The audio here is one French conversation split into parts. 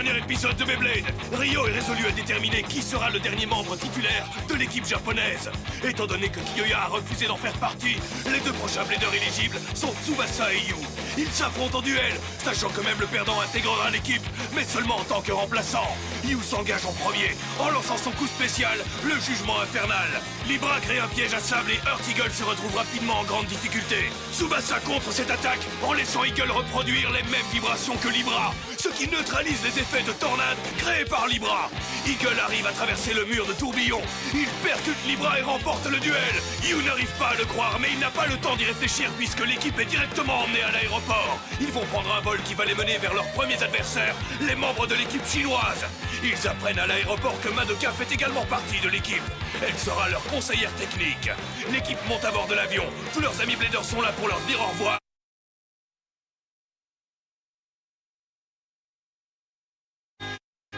dernier épisode de Beyblade, Ryo est résolu à déterminer qui sera le dernier membre titulaire de l'équipe japonaise. Étant donné que Kiyoya a refusé d'en faire partie, les deux prochains bladers éligibles sont Tsubasa et Yu. Ils s'affrontent en duel, sachant que même le perdant intégrera l'équipe, mais seulement en tant que remplaçant. Yu s'engage en premier, en lançant son coup spécial, le jugement infernal. Libra crée un piège à sable et Earth Eagle se retrouve rapidement en grande difficulté. Tsubasa contre cette attaque en laissant Eagle reproduire les mêmes vibrations que Libra, ce qui neutralise les effets de tornade créés par Libra. Eagle arrive à traverser le mur de tourbillon. Il percute Libra et remporte le duel. Yu n'arrive pas à le croire, mais il n'a pas le temps d'y réfléchir puisque l'équipe est directement emmenée à l'aéroport. Ils vont prendre un vol qui va les mener vers leurs premiers adversaires, les membres de l'équipe chinoise. Ils apprennent à l'aéroport que Madoka fait également partie de l'équipe. Elle sera leur conseillère technique. L'équipe monte à bord de l'avion. Tous leurs amis Bladers sont là pour leur dire au revoir.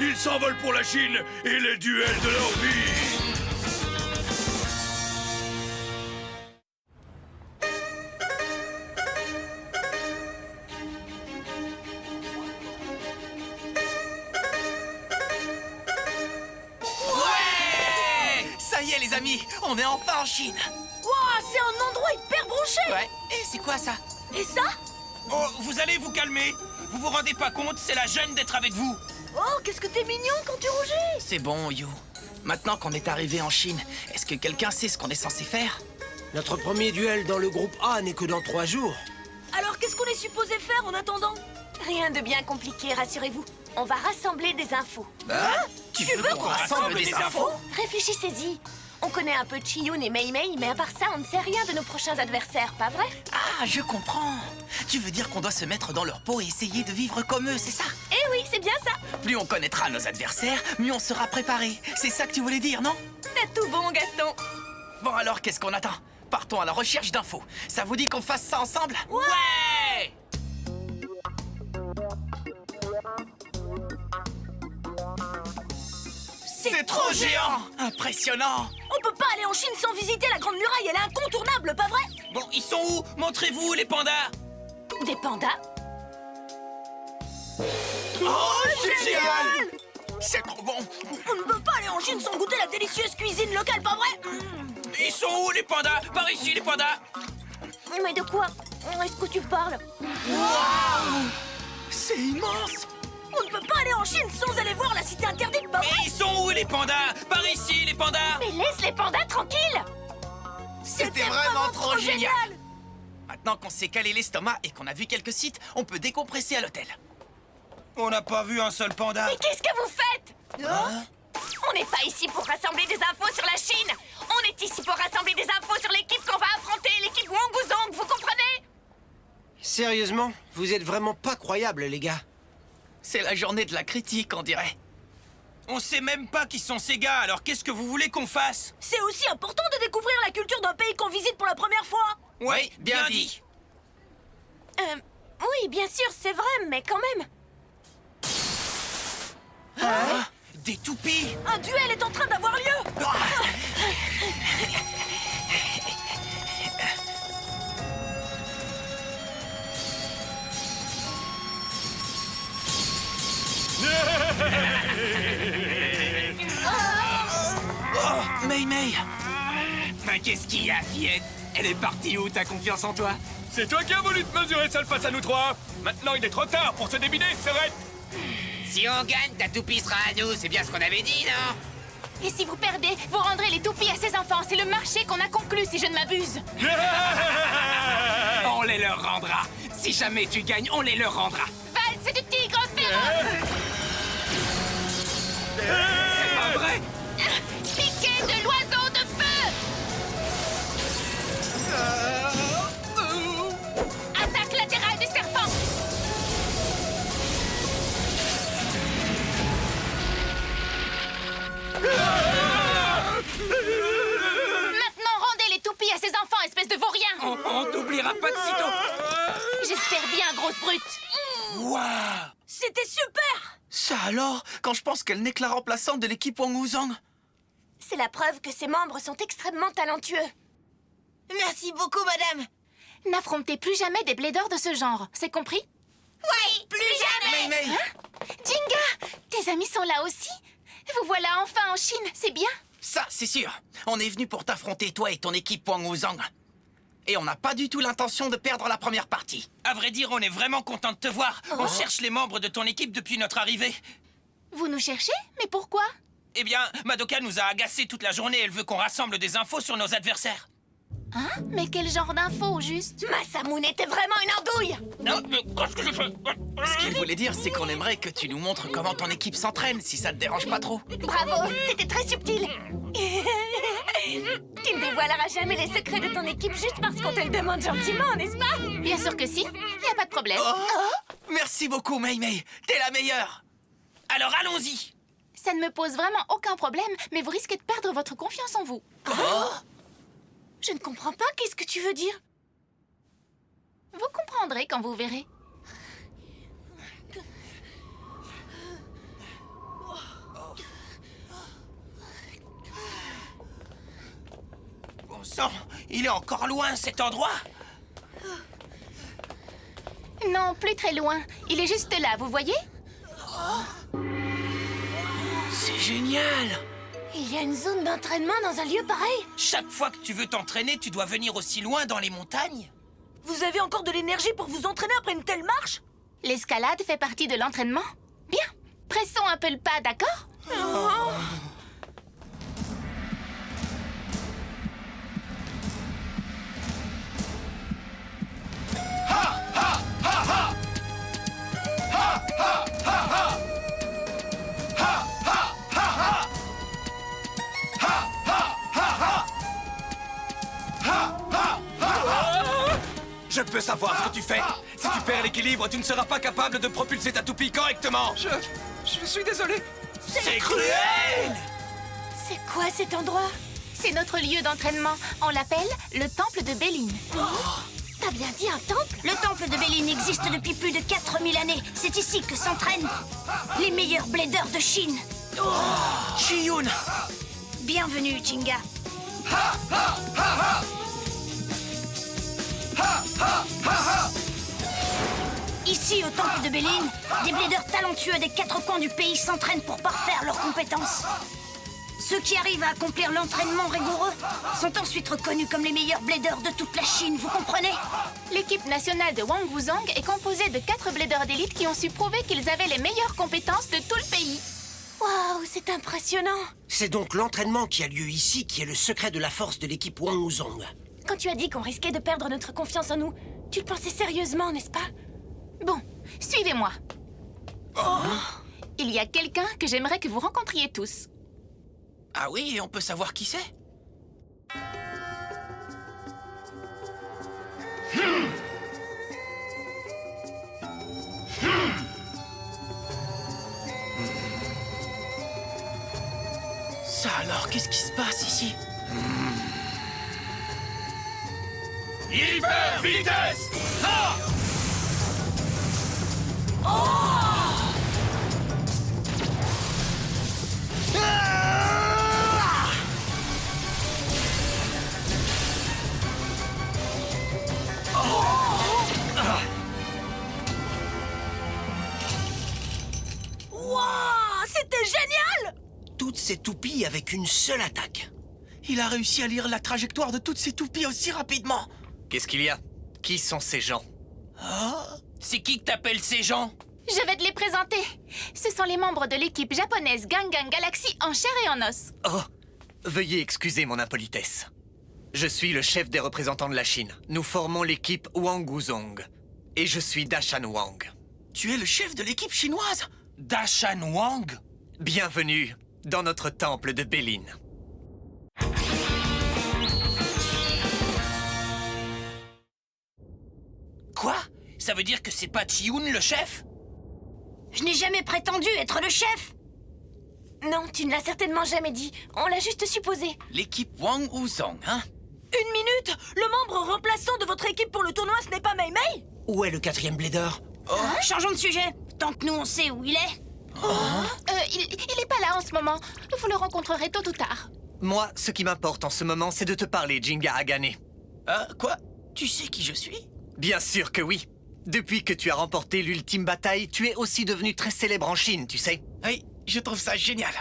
Ils s'envolent pour la Chine et les duels de leur vie. Ouais! Ça y est les amis, on est enfin en Chine. Wouah, c'est un endroit hyper branché. Ouais, et c'est quoi ça? Et ça? Oh, vous allez vous calmer. Vous vous rendez pas compte, c'est la gêne d'être avec vous. Oh, qu'est-ce que t'es mignon quand tu rougis. C'est bon Yu. Maintenant qu'on est arrivé en Chine, est-ce que quelqu'un sait ce qu'on est censé faire? Notre premier duel dans le groupe A n'est que dans 3 jours. Alors qu'est-ce qu'on est supposé faire en attendant? Rien de bien compliqué, rassurez-vous. On va rassembler des infos. Tu veux qu'on rassemble des infos? Réfléchissez-y. On connaît un peu Chiyun et Mei Mei, mais à part ça, on ne sait rien de nos prochains adversaires, pas vrai? Ah, je comprends. Tu veux dire qu'on doit se mettre dans leur peau et essayer de vivre comme eux, c'est ça? Eh oui, c'est bien ça. Plus on connaîtra nos adversaires, mieux on sera préparé. C'est ça que tu voulais dire, non? T'as tout bon, Gaston. Bon alors, qu'est-ce qu'on attend? Partons à la recherche d'infos. Ça vous dit qu'on fasse ça ensemble? Ouais! C'est trop géant! Impressionnant! On peut pas aller en Chine sans visiter la Grande Muraille, elle est incontournable, pas vrai? Bon, ils sont où? Montrez-vous, les pandas! Des pandas? Oh, génial! C'est trop bon! On ne peut pas aller en Chine sans goûter la délicieuse cuisine locale, pas vrai? Ils sont où, les pandas? Par ici, les pandas! Mais de quoi est-ce que tu parles? C'est immense! On ne peut pas aller en Chine sans aller voir la cité interdite, pas vrai? Mais ils sont où, les pandas? Par ici, les pandas! Mais laisse les pandas tranquilles! C'était vraiment trop génial! Maintenant qu'on s'est calé l'estomac et qu'on a vu quelques sites, on peut décompresser à l'hôtel. On n'a pas vu un seul panda. Mais qu'est-ce que vous faites? On n'est pas ici pour rassembler des infos sur la Chine. On est ici pour rassembler des infos sur l'équipe qu'on va affronter, l'équipe Wanguzong, vous comprenez? Sérieusement, vous êtes vraiment pas croyables, les gars. C'est la journée de la critique, on dirait. On sait même pas qui sont ces gars, alors qu'est-ce que vous voulez qu'on fasse? C'est aussi important de découvrir la culture d'un pays qu'on visite pour la première fois. Ouais, bien dit. Oui, bien sûr, c'est vrai, mais quand même. Des toupies! Un duel est en train d'avoir lieu. Mei Mei! Ben qu'est-ce qu'il y a, fillette? Elle est partie où, ta confiance en toi? C'est toi qui as voulu te mesurer seul face à nous trois. Maintenant, il est trop tard pour se débiner, Serette. Si on gagne, ta toupie sera à nous, c'est bien ce qu'on avait dit, non? Et si vous perdez, vous rendrez les toupies à ces enfants. C'est le marché qu'on a conclu, si je ne m'abuse. On les leur rendra. Si jamais tu gagnes, on les leur rendra. Valse du tigre féroce! C'est pas vrai? Piquet de l'oiseau de feu! Attaque latérale du serpent! Maintenant, rendez les toupies à ces enfants, espèce de vaurien! On t'oubliera pas de sitôt. J'espère bien, grosse brute! Waouh! C'était super. Ça alors, quand je pense qu'elle n'est que la remplaçante de l'équipe Wanguzong. C'est la preuve que ses membres sont extrêmement talentueux. Merci beaucoup, madame. N'affrontez plus jamais des bladers de ce genre, c'est compris? Oui, plus jamais. Mei Mei, Jinga, tes amis sont là aussi? Vous voilà enfin en Chine, c'est bien? ça, c'est sûr. On est venu pour t'affronter, toi et ton équipe Wang Wuzong. Et on n'a pas du tout l'intention de perdre la première partie. À vrai dire, on est vraiment content de te voir. On cherche les membres de ton équipe depuis notre arrivée. Vous nous cherchez? Mais pourquoi? Eh bien, Madoka nous a agacés toute la journée. Elle veut qu'on rassemble des infos sur nos adversaires. Hein? Mais quel genre d'infos, au juste? Masamune était vraiment une andouille. Non, mais qu'est-ce que je fais? Ce qu'il voulait dire, c'est qu'on aimerait que tu nous montres comment ton équipe s'entraîne, si ça te dérange pas trop. Bravo, c'était très subtil. Tu ne dévoileras jamais les secrets de ton équipe juste parce qu'on te le demande gentiment, n'est-ce pas? Bien sûr que si, y a pas de problème. Merci beaucoup, Mei Mei. T'es la meilleure. Alors allons-y. Ça ne me pose vraiment aucun problème, mais vous risquez de perdre votre confiance en vous. Je ne comprends pas, qu'est-ce que tu veux dire? Vous comprendrez quand vous verrez. Bon sang, il est encore loin cet endroit. Non, plus très loin. Il est juste là, vous voyez? C'est génial. Il y a une zone d'entraînement dans un lieu pareil? Chaque fois que tu veux t'entraîner, tu dois venir aussi loin dans les montagnes. Vous avez encore de l'énergie pour vous entraîner après une telle marche? L'escalade fait partie de l'entraînement? Bien, pressons un peu le pas, d'accord? Je peux savoir ce que tu fais. Si tu perds l'équilibre, tu ne seras pas capable de propulser ta toupie correctement. Je suis désolé. C'est cruel! C'est quoi cet endroit? C'est notre lieu d'entraînement. On l'appelle le temple de Béline. T'as bien dit un temple? Le temple de Béline existe depuis plus de 4000 années. C'est ici que s'entraînent les meilleurs bladers de Chine. Chiyun. Bienvenue, Jinga. Ici, au temple de Béline, des bladers talentueux des 4 coins du pays s'entraînent pour parfaire leurs compétences. Ceux qui arrivent à accomplir l'entraînement rigoureux sont ensuite reconnus comme les meilleurs bladers de toute la Chine, vous comprenez? L'équipe nationale de Wang Wuzong est composée de 4 bladers d'élite qui ont su prouver qu'ils avaient les meilleures compétences de tout le pays. Waouh, c'est impressionnant. C'est donc l'entraînement qui a lieu ici qui est le secret de la force de l'équipe Wang Wuzong. Quand tu as dit qu'on risquait de perdre notre confiance en nous, tu le pensais sérieusement, n'est-ce pas? Bon, suivez-moi. Il y a quelqu'un que j'aimerais que vous rencontriez tous. Ah oui, et on peut savoir qui c'est? Ça alors, qu'est-ce qui se passe ici? Hyper vitesse! Ah! Waouh, c'était génial! Toutes ces toupies avec une seule attaque. Il a réussi à lire la trajectoire de toutes ces toupies aussi rapidement. Qu'est-ce qu'il y a? Qui sont ces gens? C'est qui que t'appelles ces gens? Je vais te les présenter. Ce sont les membres de l'équipe japonaise Gangan Galaxy en chair et en os. Oh, veuillez excuser mon impolitesse. Je suis le chef des représentants de la Chine. Nous formons l'équipe Wang Wuzong. Et je suis Dashan Wang. Tu es le chef de l'équipe chinoise? Dashan Wang? Bienvenue dans notre temple de Béline. Quoi? Ça veut dire que c'est pas Chiyun le chef? Je n'ai jamais prétendu être le chef. Non, tu ne l'as certainement jamais dit. On l'a juste supposé. L'équipe Wang Wuzong, hein? Une minute! Le membre remplaçant de votre équipe pour le tournoi, ce n'est pas Mei Mei? Où est le 4e blader? Changeons de sujet. Tant que nous, on sait où il est. Il est pas là en ce moment. Vous le rencontrerez tôt ou tard. Moi, ce qui m'importe en ce moment, c'est de te parler, Jinga Agane. Quoi? Tu sais qui je suis? Bien sûr que oui. Depuis que tu as remporté l'ultime bataille, tu es aussi devenu très célèbre en Chine, tu sais. Oui, je trouve ça génial.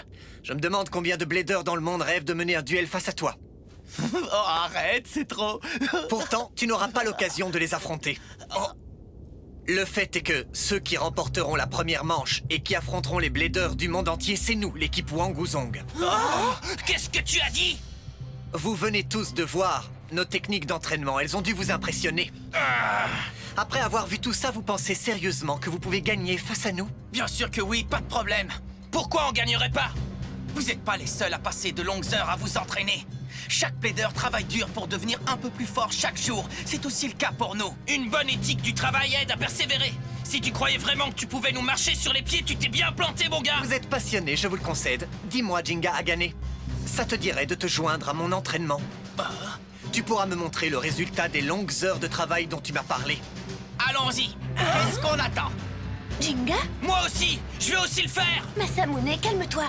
Je me demande combien de bladers dans le monde rêvent de mener un duel face à toi. Oh, arrête, c'est trop. Pourtant, tu n'auras pas l'occasion de les affronter. Le fait est que ceux qui remporteront la première manche et qui affronteront les bladers du monde entier, c'est nous, l'équipe Wang Wuzong. Qu'est-ce que tu as dit? Vous venez tous de voir nos techniques d'entraînement, elles ont dû vous impressionner. Après avoir vu tout ça, vous pensez sérieusement que vous pouvez gagner face à nous? Bien sûr que oui, pas de problème. Pourquoi on gagnerait pas? Vous n'êtes pas les seuls à passer de longues heures à vous entraîner. Chaque plaideur travaille dur pour devenir un peu plus fort chaque jour. C'est aussi le cas pour nous. Une bonne éthique du travail aide à persévérer. Si tu croyais vraiment que tu pouvais nous marcher sur les pieds, tu t'es bien planté, mon gars. Vous êtes passionné, je vous le concède. Dis-moi, Jinga Agane, ça te dirait de te joindre à mon entraînement? Tu pourras me montrer le résultat des longues heures de travail dont tu m'as parlé. Allons-y. Qu'est-ce qu'on attend? Jinga? Moi aussi, je vais aussi le faire. Masamune, calme-toi.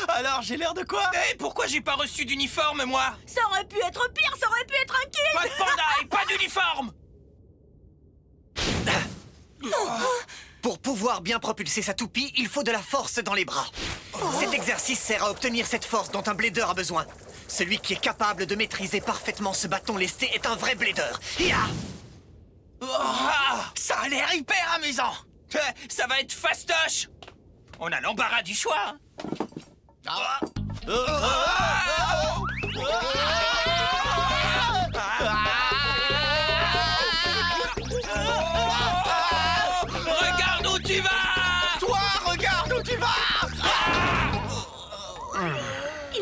Alors, j'ai l'air de quoi? Hé, pourquoi j'ai pas reçu d'uniforme, moi? Ça aurait pu être pire, ça aurait pu être un kill. Pas de panda et pas d'uniforme. Pour pouvoir bien propulser sa toupie, il faut de la force dans les bras. Cet exercice sert à obtenir cette force dont un blader a besoin. Celui qui est capable de maîtriser parfaitement ce bâton lesté est un vrai blader. Ya! Ça a l'air hyper amusant. Ça va être fastoche. On a l'embarras du choix. Regarde où tu vas. Toi, regarde où tu vas.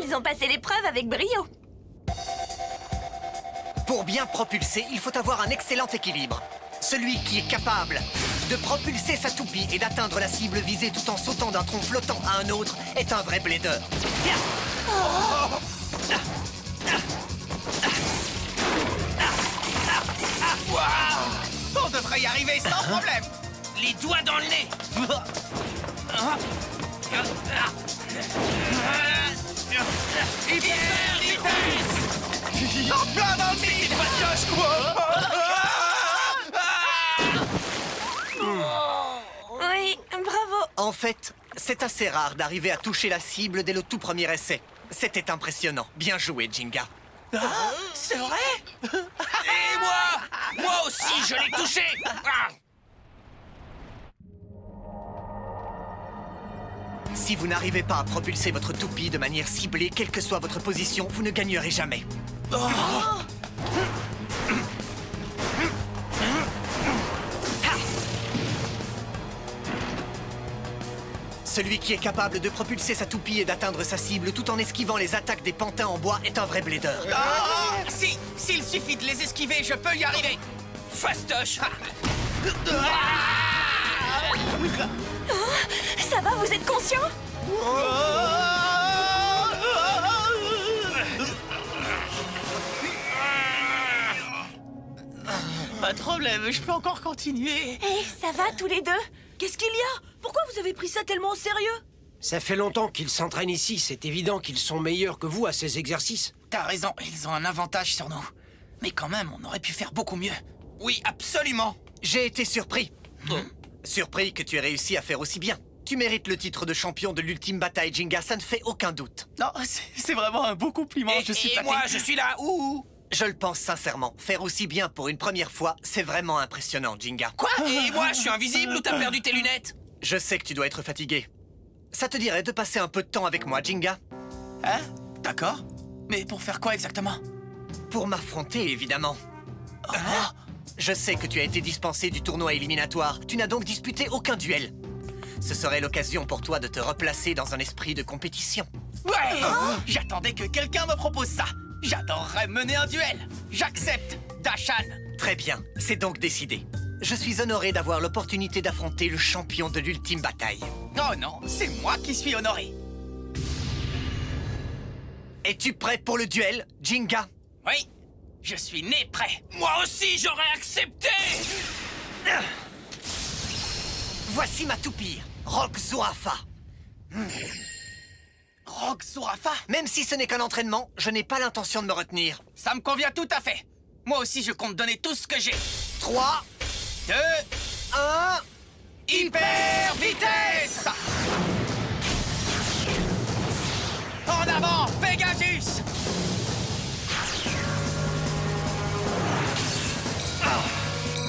Ils ont passé l'épreuve avec brio. Pour bien propulser, il faut avoir un excellent équilibre. Celui qui est capable de propulser sa toupie et d'atteindre la cible visée tout en sautant d'un tronc flottant à un autre est un vrai blader. On devrait y arriver sans problème. Les doigts dans le nez. Hyper vitesse. En plein dans le mille. Oui, bravo. En fait, c'est assez rare d'arriver à toucher la cible dès le tout premier essai. C'était impressionnant. Bien joué, Jinga. C'est vrai? Et moi aussi, je l'ai touché. Si vous n'arrivez pas à propulser votre toupie de manière ciblée, quelle que soit votre position, vous ne gagnerez jamais. Celui qui est capable de propulser sa toupie et d'atteindre sa cible tout en esquivant les attaques des pantins en bois est un vrai blader. S'il suffit de les esquiver, je peux y arriver. Fastoche. Ça va, vous êtes conscient? Pas de problème, je peux encore continuer. Hé, ça va tous les deux? Qu'est-ce qu'il y a? Pourquoi vous avez pris ça tellement au sérieux? Ça fait longtemps qu'ils s'entraînent ici, c'est évident qu'ils sont meilleurs que vous à ces exercices. T'as raison, ils ont un avantage sur nous. Mais quand même, on aurait pu faire beaucoup mieux. Oui, absolument. J'ai été surpris. Surpris que tu aies réussi à faire aussi bien. Tu mérites le titre de champion de l'ultime bataille, Jinga, ça ne fait aucun doute. Non, c'est vraiment un beau compliment, je suis Et flatté. moi, je suis là. Ouh. Je le pense sincèrement. Faire aussi bien pour une première fois, c'est vraiment impressionnant, Jinga. Quoi? Et moi, je suis invisible ou t'as perdu tes lunettes? Je sais que tu dois être fatigué. Ça te dirait de passer un peu de temps avec moi, Jinga? Hein? D'accord. Mais pour faire quoi exactement? Pour m'affronter, évidemment. Je sais que tu as été dispensé du tournoi éliminatoire. Tu n'as donc disputé aucun duel. Ce serait l'occasion pour toi de te replacer dans un esprit de compétition. Ouais! J'attendais que quelqu'un me propose ça. J'adorerais mener un duel. J'accepte, Dashan. Très bien, c'est donc décidé. Je suis honoré d'avoir l'opportunité d'affronter le champion de l'ultime bataille. Oh non, c'est moi qui suis honoré. Es-tu prêt pour le duel, Jinga? Oui, je suis né prêt. Moi aussi, j'aurais accepté. Voici ma toupie, Rock Zurafa. Rock Zurafa, Même si ce n'est qu'un entraînement, je n'ai pas l'intention de me retenir. ça me convient tout à fait. Moi aussi, je compte donner tout ce que j'ai. 3, 2, 1... hyper vitesse! En avant, Pegasus!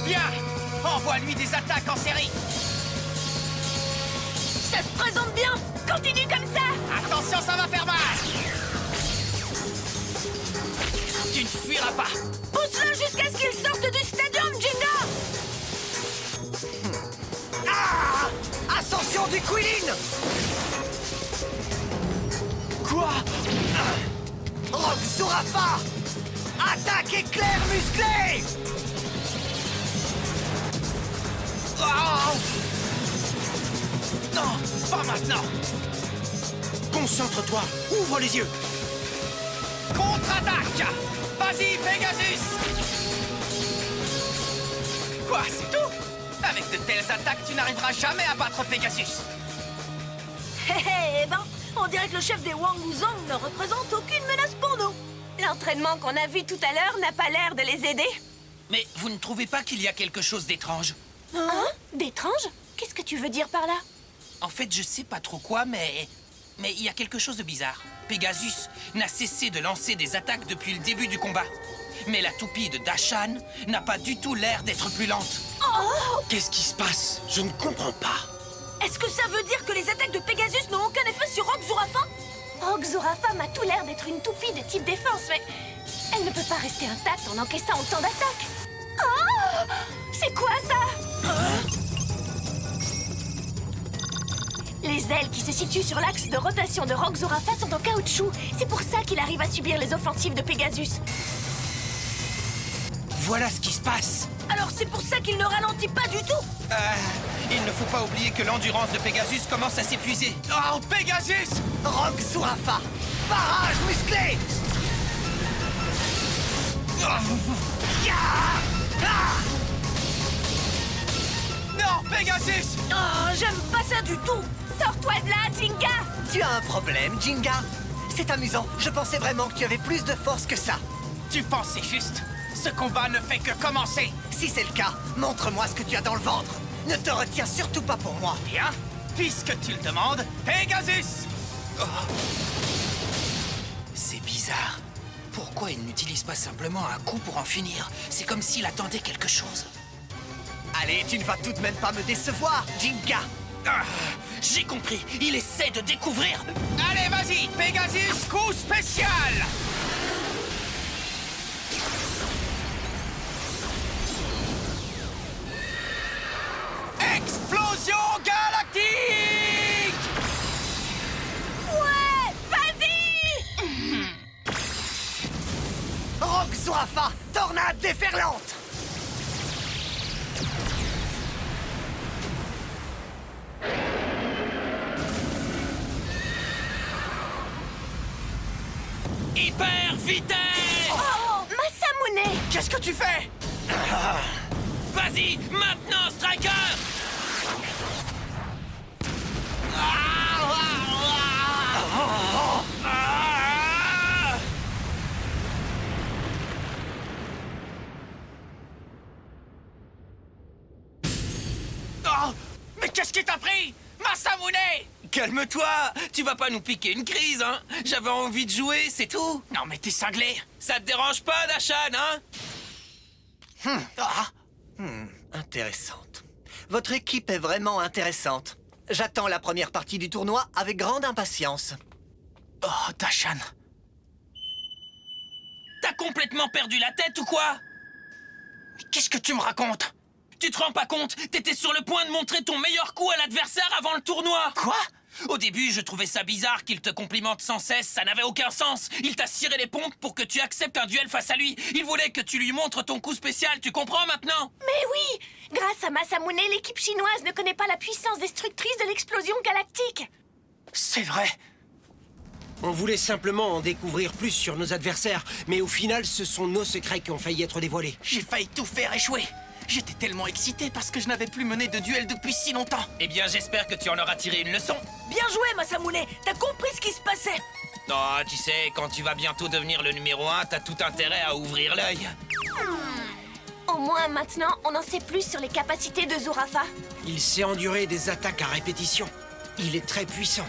Bien! Envoie-lui des attaques en série! Ça se présente bien. Continue comme ça. Attention, ça va faire mal! Tu ne fuiras pas! Pousse-le jusqu'à ce qu'il sorte du stadium, Jinga! Ah! Ascension du Quillin! Quoi? Rock Zurafa! Attaque éclair musclé! Oh! Non, pas maintenant! Concentre-toi, ouvre les yeux. Contre-attaque! Vas-y, Pegasus! Quoi, c'est tout? Avec de telles attaques, tu n'arriveras jamais à battre Pegasus! Eh ben, on dirait que le chef des Wang Wuzong ne représente aucune menace pour nous. L'entraînement qu'on a vu tout à l'heure n'a pas l'air de les aider. Mais vous ne trouvez pas qu'il y a quelque chose d'étrange? Hein? D'étrange? Qu'est-ce que tu veux dire par là? En fait, je sais pas trop quoi, mais il y a quelque chose de bizarre. Pegasus n'a cessé de lancer des attaques depuis le début du combat. Mais la toupie de Dashan n'a pas du tout l'air d'être plus lente. Qu'est-ce qui se passe? Je ne comprends pas. Est-ce que ça veut dire que les attaques de Pegasus n'ont aucun effet sur Rock Zurafa? Rock Zurafa a tout l'air d'être une toupie de type défense, mais elle ne peut pas rester intacte en encaissant autant d'attaques. Oh! C'est quoi ça? Les ailes qui se situent sur l'axe de rotation de Rock Zurafa sont en caoutchouc. C'est pour ça qu'il arrive à subir les offensives de Pegasus. Voilà ce qui se passe! Alors c'est pour ça qu'il ne ralentit pas du tout. Il ne faut pas oublier que l'endurance de Pegasus commence à s'épuiser. Oh, Pegasus! Rock Zurafa! Barrage musclé! Non, Pegasus! Oh, j'aime pas ça du tout. Sors-toi de là, Jinga. Tu as un problème, Jinga? C'est amusant, je pensais vraiment que tu avais plus de force que ça. Tu pensais juste? Ce combat ne fait que commencer! Si c'est le cas, montre-moi ce que tu as dans le ventre. Ne te retiens surtout pas pour moi. Bien, puisque tu le demandes, Pegasus! C'est bizarre. Pourquoi il n'utilise pas simplement un coup pour en finir? C'est comme s'il attendait quelque chose. Allez, tu ne vas tout de même pas me décevoir, Jinga. J'ai compris. Il essaie de découvrir. Allez, vas-y, Pegasus, coup spécial! Explosion galactique! Ouais, vas-y. Rock Zurafa, tornade déferlante! Hyper vitesse! Oh, Masamune. Qu'est-ce que tu fais? Vas-y, maintenant, Striker! Oh, mais qu'est-ce qui t'a pris? Masamune! Calme-toi! Tu vas pas nous piquer une crise, hein? J'avais envie de jouer, c'est tout! Non, mais t'es cinglé! Ça te dérange pas, Dashan, hein? Intéressante. Votre équipe est vraiment intéressante. J'attends la première partie du tournoi avec grande impatience. Oh, Dashan! T'as complètement perdu la tête ou quoi? Qu'est-ce que tu me racontes? Tu te rends pas compte? T'étais sur le point de montrer ton meilleur coup à l'adversaire avant le tournoi! Quoi? Au début, je trouvais ça bizarre qu'il te complimente sans cesse, ça n'avait aucun sens. Il t'a ciré les pompes pour que tu acceptes un duel face à lui. Il voulait que tu lui montres ton coup spécial, tu comprends maintenant? Mais oui! Grâce à Masamune, l'équipe chinoise ne connaît pas la puissance destructrice de l'explosion galactique. C'est vrai! On voulait simplement en découvrir plus sur nos adversaires, mais au final, ce sont nos secrets qui ont failli être dévoilés. J'ai failli tout faire échouer! J'étais tellement excité parce que je n'avais plus mené de duel depuis si longtemps! Eh bien, j'espère que tu en auras tiré une leçon. Bien joué, Masamune. T'as compris ce qui se passait. Oh, tu sais, quand tu vas bientôt devenir le numéro 1, t'as tout intérêt à ouvrir l'œil. Au moins, maintenant, on en sait plus sur les capacités de Zurafa. Il sait endurer des attaques à répétition. Il est très puissant.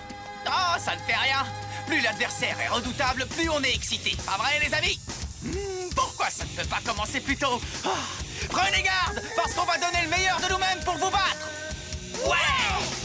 Oh, ça ne fait rien. Plus l'adversaire est redoutable, plus on est excité. Pas vrai, les amis? Pourquoi ça ne peut pas commencer plus tôt? Prenez garde, parce qu'on va donner le meilleur de nous-mêmes pour vous battre. Ouais!